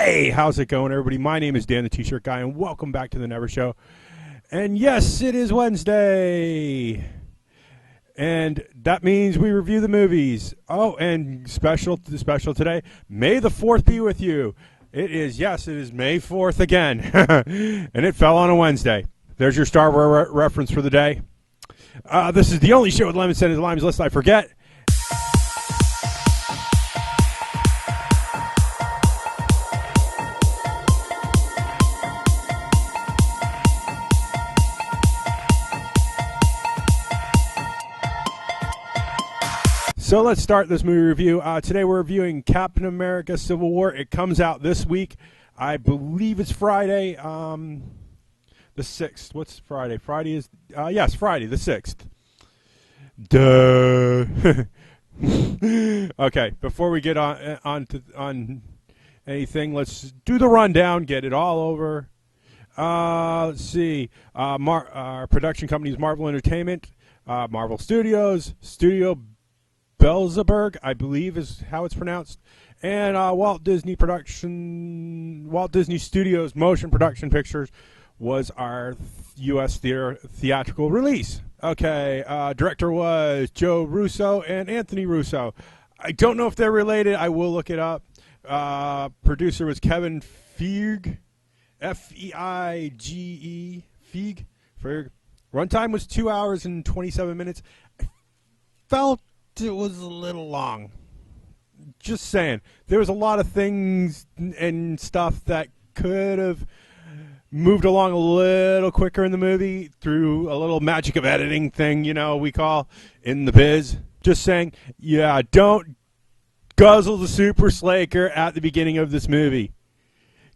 Hey, how's it going, everybody? My name is Dan the T-Shirt Guy, and welcome back to the Never Show. And yes, it is Wednesday, and that means we review the movies. Oh, and special today, May the 4th be with you. It is May 4th again, and it fell on a Wednesday. There's your Star Wars reference for the day. This is the only show with lemon scented limes lest I forget. So let's start this movie review. Today we're reviewing Captain America Civil War. It comes out this week. I believe it's Friday, the 6th. What's Friday? Friday is, yes, Friday the 6th. Duh. Okay, before we get on anything, let's do the rundown, get it all over. Let's see. Our production company is Marvel Entertainment, Marvel Studios, Studio Belzeberg, I believe is how it's pronounced, and Walt Disney Studios Motion Production Pictures was our U.S. theatrical release. Okay, director was Joe Russo and Anthony Russo. I don't know if they're related. I will look it up. Producer was Kevin Feige, F-E-I-G-E, Feige. Runtime was 2 hours and 27 minutes. I felt it was a little long. Just saying. There was a lot of things and stuff that could have moved along a little quicker in the movie through a little magic of editing thing, we call in the biz. Just saying, yeah, don't guzzle the super slaker at the beginning of this movie,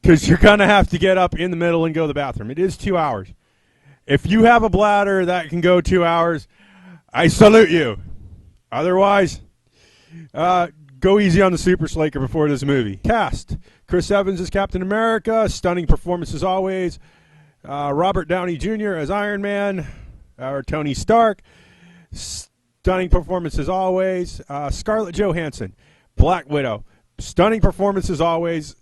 because you're going to have to get up in the middle and go to the bathroom. It is 2 hours. If you have a bladder that can go 2 hours, I salute you. Otherwise, go easy on the super slaker before this movie. Cast: Chris Evans as Captain America, stunning performance as always. Robert Downey Jr. as Iron Man, or Tony Stark, stunning performance as always. Scarlett Johansson, Black Widow, stunning performance as always.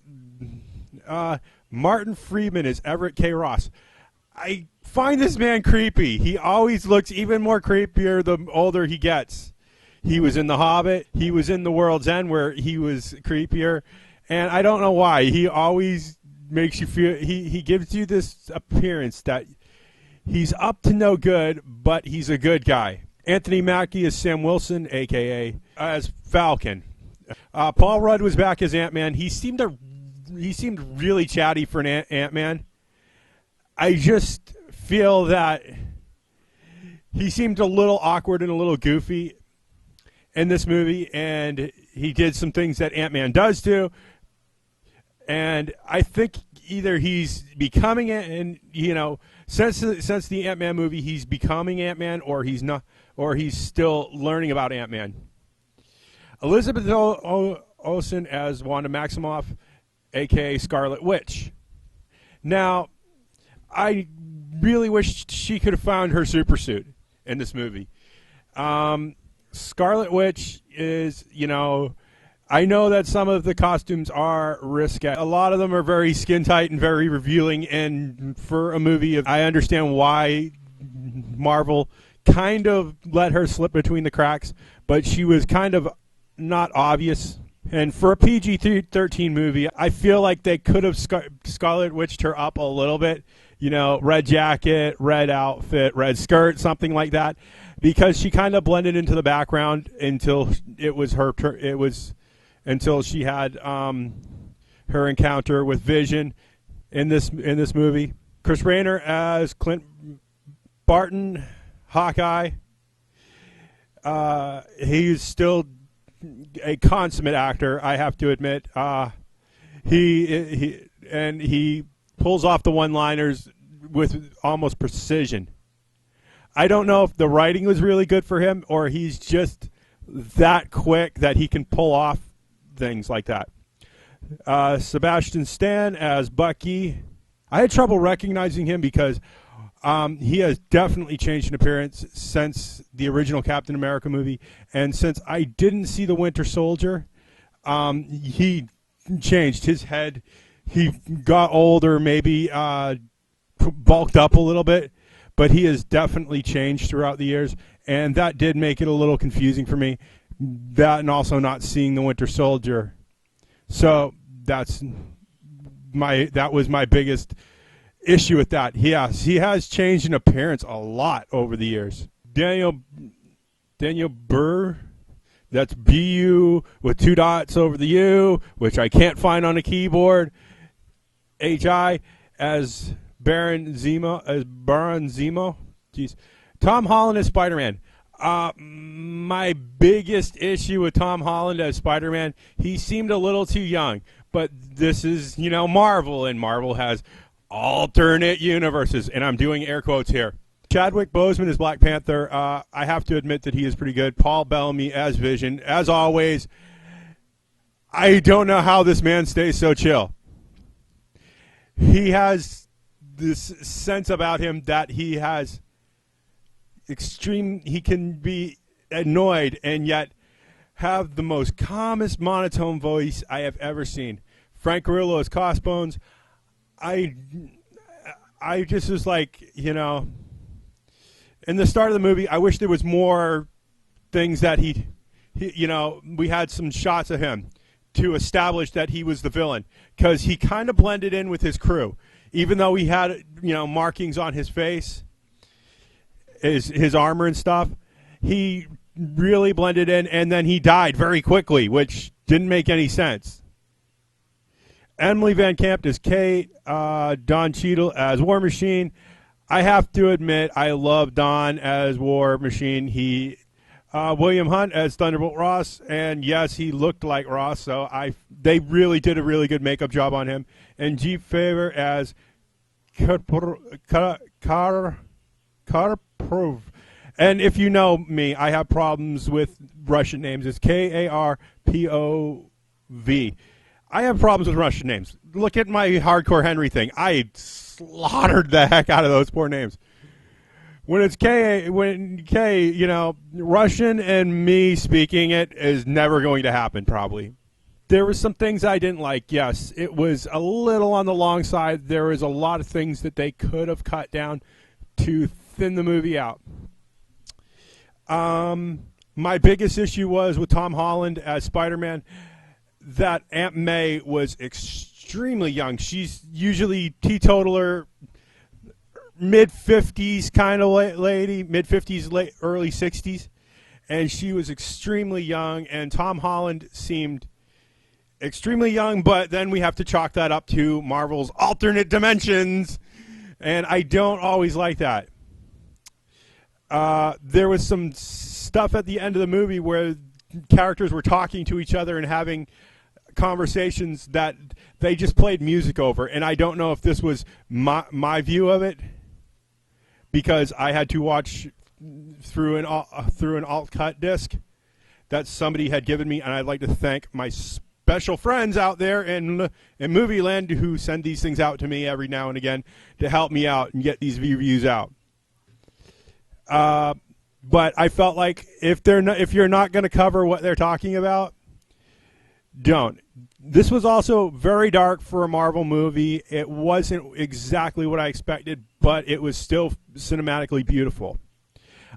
Martin Freeman as Everett K. Ross. I find this man creepy. He always looks even more creepier the older he gets. He was in The Hobbit. He was in The World's End, where he was creepier. And I don't know why. He always makes you feel, he gives you this appearance that he's up to no good, but he's a good guy. Anthony Mackie is Sam Wilson, a.k.a. as Falcon. Paul Rudd was back as Ant-Man. He seemed really chatty for an Ant-Man. I just feel that he seemed a little awkward and a little goofy in this movie, and he did some things that Ant-Man does too. And I think either he's becoming and since the Ant-Man movie, he's becoming Ant-Man, or he's not, or he's still learning about Ant-Man. Elizabeth Olsen as Wanda Maximoff, aka Scarlet Witch. Now, I really wish she could have found her super suit in this movie. Scarlet Witch is, I know that some of the costumes are risque. A lot of them are very skin tight and very revealing, and for a movie, I understand why Marvel kind of let her slip between the cracks, but she was kind of not obvious. And for a PG-13 movie, I feel like they could have Scarlet Witched her up a little bit. Red jacket, red outfit, red skirt, something like that, because she kind of blended into the background until it was her. Until she had her encounter with Vision in this movie. Chris Rayner as Clint Barton, Hawkeye. He's still a consummate actor, I have to admit. He pulls off the one-liners with almost precision. I don't know if the writing was really good for him, or he's just that quick that he can pull off things like that. Sebastian Stan as Bucky. I had trouble recognizing him because he has definitely changed in appearance since the original Captain America movie, and since I didn't see the Winter Soldier, he changed. His head He got older, maybe bulked up a little bit, but he has definitely changed throughout the years, and that did make it a little confusing for me. That and also not seeing the Winter Soldier. So that was my biggest issue with that. He has changed in appearance a lot over the years. Daniel Burr, that's B-U with 2 dots over the U, which I can't find on a keyboard. H-I as Baron Zemo. Jeez. Tom Holland as Spider-Man. My biggest issue with Tom Holland as Spider-Man, he seemed a little too young. But this is, Marvel, and Marvel has alternate universes, and I'm doing air quotes here. Chadwick Boseman as Black Panther. I have to admit that he is pretty good. Paul Bellamy as Vision. As always, I don't know how this man stays so chill. He has this sense about him that he has he can be annoyed and yet have the most calmest monotone voice I have ever seen. Frank Grillo as Crossbones. I just was like, in the start of the movie, I wish there was more things that he we had some shots of him to establish that he was the villain, because he kind of blended in with his crew, even though he had markings on his face, his armor and stuff. He really blended in, and then he died very quickly, which didn't make any sense. Emily Van Camp as Kate, Don Cheadle as War Machine. I have to admit, I love Don as War Machine. William Hunt as Thunderbolt Ross, and yes, he looked like Ross, so they really did a really good makeup job on him. And G. Favor as Karprov. And if you know me, I have problems with Russian names. It's Karpov. I have problems with Russian names. Look at my Hardcore Henry thing. I slaughtered the heck out of those poor names. When it's Russian and me speaking it is never going to happen, probably. There were some things I didn't like. Yes, it was a little on the long side. There was a lot of things that they could have cut down to thin the movie out. My biggest issue was with Tom Holland as Spider-Man, that Aunt May was extremely young. She's usually teetotaler, mid-50s kind of lady, mid-50s, early 60s, and she was extremely young, and Tom Holland seemed extremely young, but then we have to chalk that up to Marvel's alternate dimensions, and I don't always like that. There was some stuff at the end of the movie where characters were talking to each other and having conversations that they just played music over, and I don't know if this was my view of it, because I had to watch through an alt cut disc that somebody had given me, and I'd like to thank my special friends out there in movie land who send these things out to me every now and again to help me out and get these reviews out. But I felt like if you're not going to cover what they're talking about, don't. This was also very dark for a Marvel movie. It wasn't exactly what I expected, but it was still cinematically beautiful.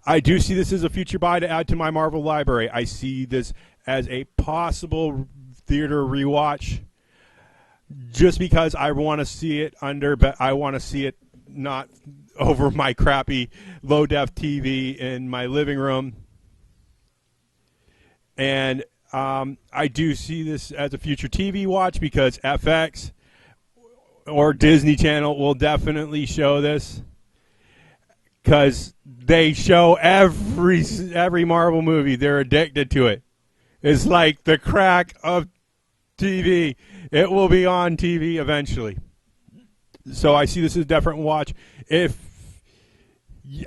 I do see this as a future buy to add to my Marvel library. I see this as a possible theater rewatch, just because I want to see it I want to see it not over my crappy low-def TV in my living room. And I do see this as a future TV watch, because FX or Disney Channel will definitely show this, because they show every Marvel movie. They're addicted to it. It's like the crack of TV. It will be on TV eventually. So I see this as a different watch. If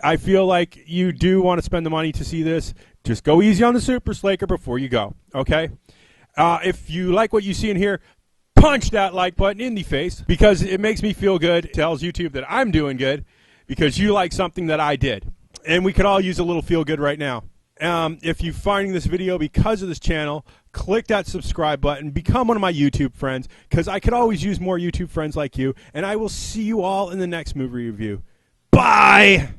I feel like you do want to spend the money to see this, just go easy on the Super Slaker before you go, okay? If you like what you see in here, punch that like button in the face, because it makes me feel good. It tells YouTube that I'm doing good because you like something that I did. And we could all use a little feel good right now. If you're finding this video because of this channel, click that subscribe button, become one of my YouTube friends, because I could always use more YouTube friends like you, and I will see you all in the next movie review. Bye!